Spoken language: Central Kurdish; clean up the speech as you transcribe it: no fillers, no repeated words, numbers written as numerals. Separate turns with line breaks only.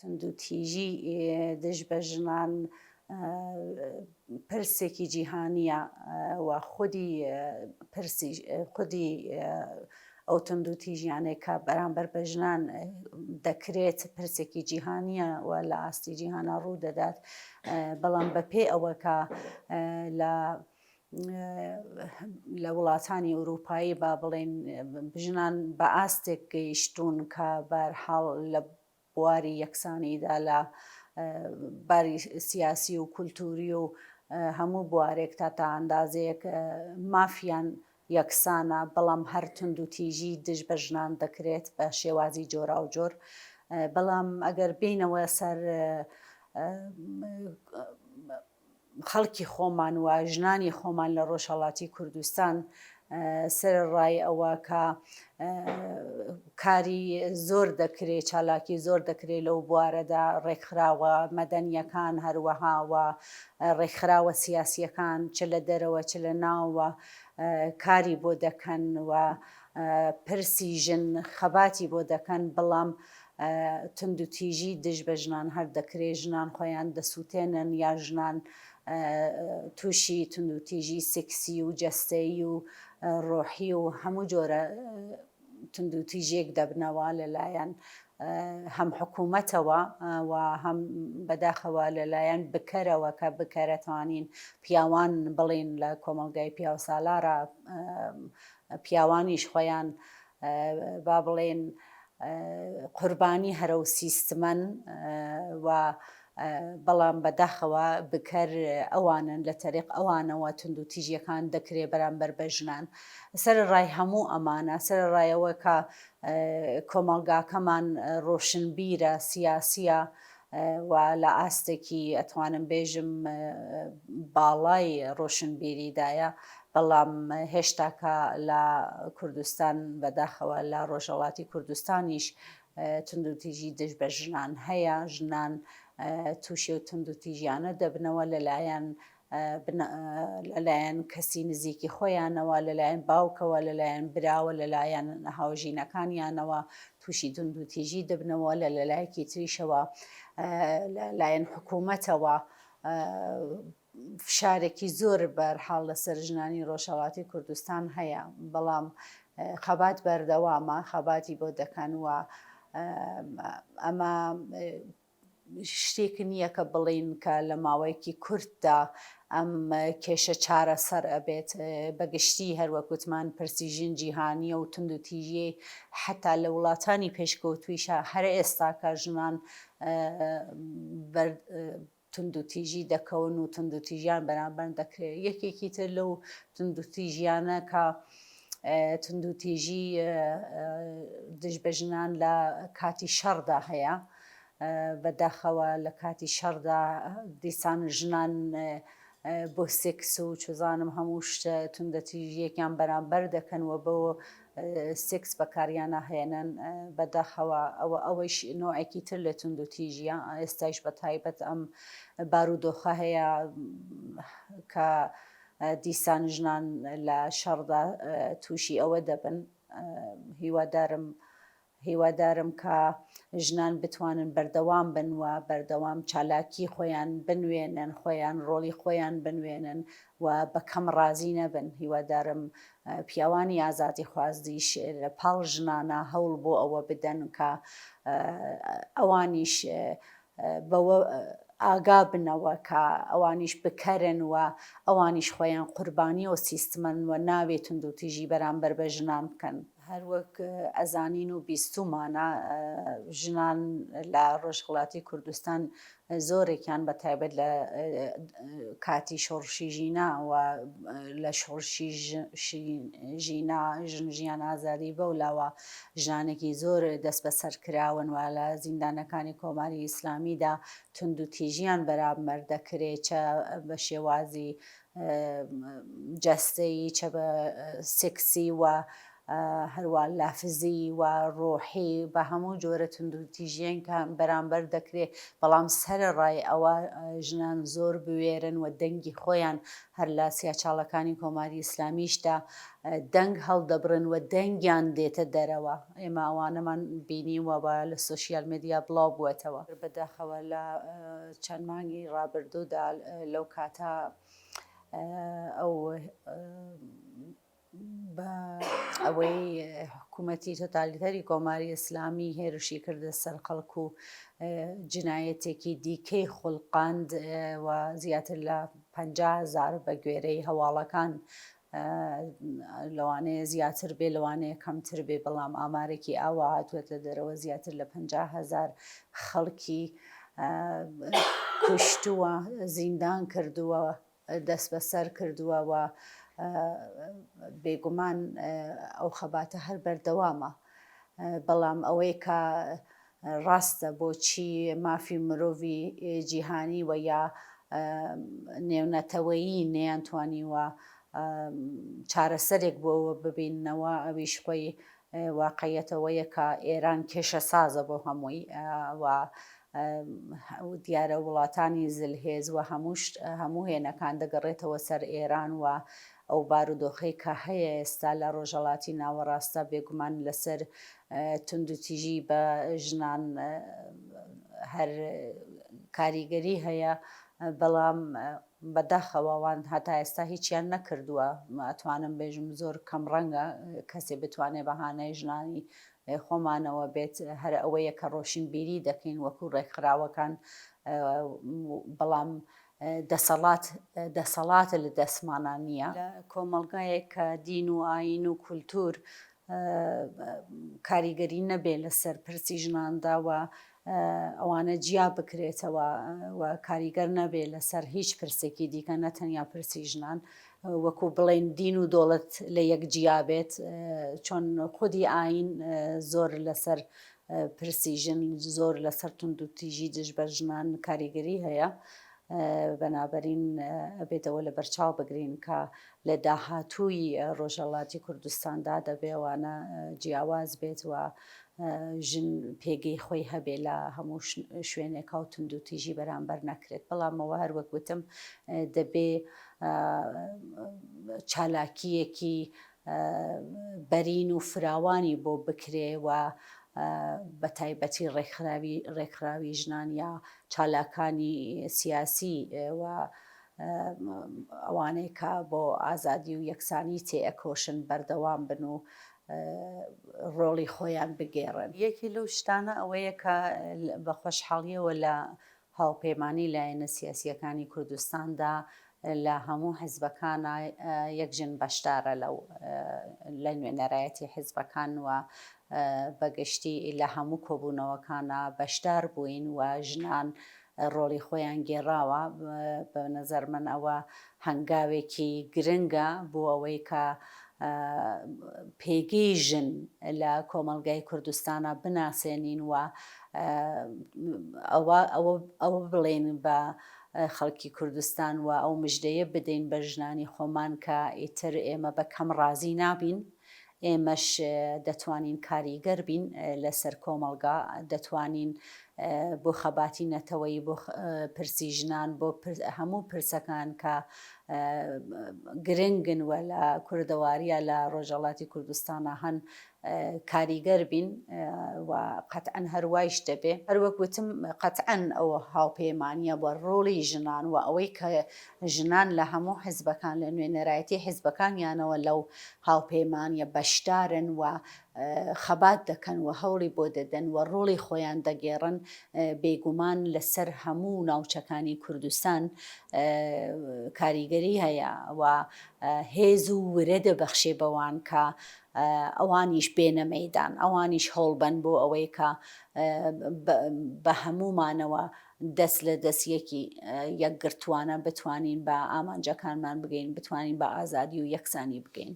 تندوتیژی دژ بە ژنان پرسێکی جیهانیە و خودی ئەو تندوتیژیانەی کە بەرامبەر بە ژنان دەکرێت پرسێکی جیهانیە و لە ئاستی جیهانە ڕوو دەدات، بەڵام بەپێ ئەوە کە لە وڵاتانی ئەوروپایی با بڵێن ژنان بە ئاستێک گەیشتوون کە بەرحاڵ لە بواری یەکسانیدا لە باری سیاسی و کولتوری و هەموو بوارێک تا ئەندازەیەک مافیان یەکسانە، بەڵام هەر تندوتیژی دژ بە ژنان دەکرێت بە شێوازی جۆرا و جۆر. بەڵام ئەگەر بینەوە سەر خەڵکی خۆمان و ژنانی خۆمان لە ڕۆژهەڵاتی کوردستان، سەرڕای ئەوە کە کاری زۆر دەکرێت، چالاکی زۆر دەکرێت لەو بوارەدا، ڕێکخراوە مەدەنیەکان هەروەهاوە ڕێکخراوە سیاسیەکان چ لە دەرەوە چ لە ناوە کاری بۆ دەکەن و پرسی ژن خەباتی بۆ دەکەن، بەڵام تندوتیژی دژ بە ژنان هەر دەکرێت ژنان خۆیان دەسووتێنن یا ژنان تووشی تندوتیژی سکسی و جەستەیی و ڕۆحی و هەموو جۆرە تندوتیژێک دەبنەوە لەلایەن هەم حکوومەتەوە و هەم بەداخەوە لەلایەن بکەرەوە کە بکەرەتوانین پیاوان بڵێن لە کۆمەلگای پیا و سالارە، پیاوانیش خۆیان با بڵێن قوربانی هەرە و سیستمەن و بەڵام بەداخەوە بکەر ئەوانن لە تەریق ئەوانەوە تندوتیژیەکان دەکرێت بەرامبەر بە ژنان. سەرڕای هەموو ئەمانە سەرڕایەوە کە کۆمەلگاکەمان ڕۆشنبیرە سیاسیە و لە ئاستێکی ئەتوانم بێژم باڵای ڕۆشنبیریدایە، بەڵام هێشتاکە لە کوردستان بەداخەوە لە ڕۆژهەڵاتی کوردستانیش تندوتیژی دژ بە ژنان هەیە. ژنان تووشی و تندوتیژیانە دەبنەوە لەلایەن کەسی نزیکی خۆیانەوە، لەلایەن باوکەوە، لەلایەن براوە، لەلایەن هاوژینەکانیانەوە تووشی تندوتیژی دەبنەوە، لە لەلایەکی تریشەوە لەلایەن حکوومەتەوە فشارێکی زۆر بەرحاڵ لەسەر ژنانی ڕۆژهەڵاتی کوردستان هەیە، بەڵام خەبات بەردەوامە، خەباتی بۆ دەکەن و ئەمە شتێک نییە کە بڵین کە لە ماوەیەکی کورتدا ئەم کێشە چارە سەر ئەبێت. بەگشتی هەروەکوتمان پرسی ژن جیهانیە و تندوتیژی حتا لە وڵاتانی پێشکەوتوویشە هەر ئێستا کە ژنان تندوتیژی دەکەون و تندوتیژیان بەرامبەر دەکرێت. یەکێکی تر لەو تندوتیژیانە کە تندوتیژی دژ بە ژنان لە کاتی شەڕدا هەیە، بەداخەوە لە کاتی شەڕدا دیسان ژنان بۆ سێکس و چزانم هەموو شتە تندوتیژیەکیان بەرامبەر دەکەنەوە بۆ سێکس بەکاریانە هێنن، بەداخەوە ئەوەش نوعێکی تر لە تندوتیژیە. ئێستایش بە تایبەت ئەم بارودۆخە هەیە کە دیسان ژنان لە شەڕدا تووشی ئەوە دەبن. هیوادارم کە ژنان بتوانن بەردەوام بن و بەردەوام چالاکی خۆیان بنوێنن، خۆیان ڕۆڵی خۆیان بنوێنن و بەکەم ڕازی نەبن. هیوادارم پیاوانی ئازادی خوازیش لە پاڵ ژنانە هەوڵ بۆ ئەوە بدەن کە ئەوانیش بەوە ئاگا بنەوە کە ئەوانیش بکەرن و ئەوانیش خۆیان قوربانی و سیستمەن و ناوێت تندوتیژی بەرامبەر بە ژنان بکەن. هەروەک ئەزانین و بیستومانە ژنان لە ڕۆژهەڵاتی کوردستان زۆرێکیان بە تایبەت لە کاتی شۆڕشی ژینا و لە شۆڕشی ژینا ژیان ئازادی بەولاوە ژنانێکی زۆر دەست بەسەر کراون و لە زیندانەکانی کۆماری ئیسلامیدا تندوتیژیان بەرامبەر دەکرێت، چە بە شێوازی جەستەیی چە بە سێکسی و هەروە لافزی و ڕۆحی بە هەموو جۆرە توندوتیژیان کە بەرامبەر دەکرێت بەڵام سەرەڕای ئەوە ژنان زۆر بوێرن و دەنگی خۆیان هەر لە سیاچاڵەکانی کۆماری ئیسلامیشدا دەنگ هەڵدەبرن و دەنگیان دێتە دەرەوە. ئێمە ئەوانەمان بینیوە بە لە سوسیال مدیا بڵاو بووەتەوە. بەداخەوە لە چەند مانگی ڕابردوودا لەو کاتە ئەو بە ئەوەی حکوومەتی تۆتالیتەری کۆماری ئیسلامی هێرشی کردە سەر خەڵکو و جنایەتێکی دیکەی خوڵقاند و زیاتر لە 50,000 بە گوێرەی هەواڵەکان لەوانەیە زیاتر بێ لەوانەیە کەمتر بێ بەڵام ئامارێکی ئاوا هاتووەتە دەرەوە زیاتر لە 50,000 خەڵکی کوشتووە، زیندان کردووە، دەست بەسەر کردووە و بێگومان ئەو خەباتە هەر بەردەوامە. بەڵام ئەوەی کە ڕاستە بۆچی مافی مرۆڤی جیهانی و یا نێونەتەوەیی نەیانتوانیوە چارەسەرێک بۆەوە ببینەوە ئەویش خۆی واقعیەتەوەیە کە ئێران کێشە سازە بۆ هەمووی و دیارە وڵاتانی زلهێز و هەموو هێنەکان دەگەڕێتەوە سەر ئێران و ئەو بارودۆخەی کە هەیە ئێستا لە ڕۆژهەڵاتی ناوەڕاستە بێگومان لەسەر توندوتیژی بە ژنان هەر کاریگەری هەیە بەڵام بەداخەوەوان هەتا ئێستا هیچیان نەکردووە. ئەتوانم بێژم زۆر کەم ڕەنگە کەسێ بتوانێت بەهانەی ژنانی خۆمانەوە بێت هەر ئەوەیە کە ڕۆشن بیری دەکەین وەکو ڕێکخراوەکان بەڵام دەسەڵاتە لە دەستمانان نییە. لە کۆمەڵگایەک کە دین و ئاین و کولتور کاریگەری نەبێ لەسەر پرسی ژناندا و ئەوانە جیا بکرێتەوە و کاریگەر نەبێ لەسەر هیچ پرسێکی دیکە نەتەنیا پرسی ژنان وەکو بڵێن دین و دۆڵەت لە یەک جیا بێت چۆن خودی ئاین زۆر لەسەر پرسی ژن زۆر لەسەر توندوتیژی دژ بە ژنان کاریگەری هەیە. بەنابەرین ئەبێتەوە لە بەرچاو بگرین کە لە داهاتووی ڕۆژهەڵاتی کوردستاندا دەبێوانە جیاواز بێت و ژن پێگەی خۆی هەبێ لە هەموو شوێنێکا و توندوتیژی بەرامبەر نەکرێت. بەڵامەوە هەر وەکوتم دەبێ چالاکیەکی بەرین و فراوانی بۆ بکرێ و بە تایبەتی ڕێکخراوی ژنان یا چالاکانی سیاسی و ئەوانەی کە بۆ ئازادی و یەکسانی تێئەکۆشن بەردەوام بن و ڕۆڵی خۆیان بگێڕن. یەکی لەو شتانە ئەوەیە کە بە خۆشحاڵیەوە لە هاوپەیمانی لایەنە سیاسیەکانی کوردستاندا لە هەموو حیزبەکانە یەک ژن بەشدارە لە نوێنەرایەتی حیزبەکان و بەگشتی لە هەموو کۆبوونەوەکانە بەشدار بووین و ژنان ڕۆڵی خۆیان گێڕاوە. بە نەزەر من ئەوە هەنگاوێکی گرنگە بۆ ئەوەی کە پێگەی ژن لە کۆمەلگای کوردستانە بناسێنین و ئەوە بڵێن بە خەڵکی کوردستان و ئەو مژدەیە بدەین بە ژنانی خۆمان کە ئیتر ئێمە بە کەم ڕازی نابین، ئێمەش دەتوانین کاریگەر بین لەسەر کۆمەلگا، دەتوانین بۆ خەباتی نەتەوەی بۆ پرسی ژنان بۆ هەموو پرسەکان کە گرنگن و لە کوردەواریە لە ڕۆژهەڵاتی کوردستانە هەن کاریگەر بین و قەتعەن هەروایش دەبێ. هەروەکوتم قەتعەن ئەوە هاوپەیمانیە بۆ ڕۆڵی ژنان و ئەوەی کە ژنان لە هەموو حیزبەکان لە نوێنەرایەتی حیزبەکانیانەوە لەو هاوپەیمانیە بەشدارن و خەبات دەکەن و هەوڵی بۆ دەدەن و ڕۆڵی خۆیان دەگێڕن. بێگومان لەسەر هەموو ناوچەکانی کوردستان کاریگەری هەیە و هێز و ورە دەبەخشێ بەوان کە ئەوانیش بێنە مەیدان، ئەوانیش هەوڵبەن بۆ ئەوەی کە بە هەمومانەوە دەست لە دەستیەکی یەکگرتووانە بتوانین بە ئامانجەکانمان بگەین، بتوانین بە ئازادی و یەکسانی بگەین.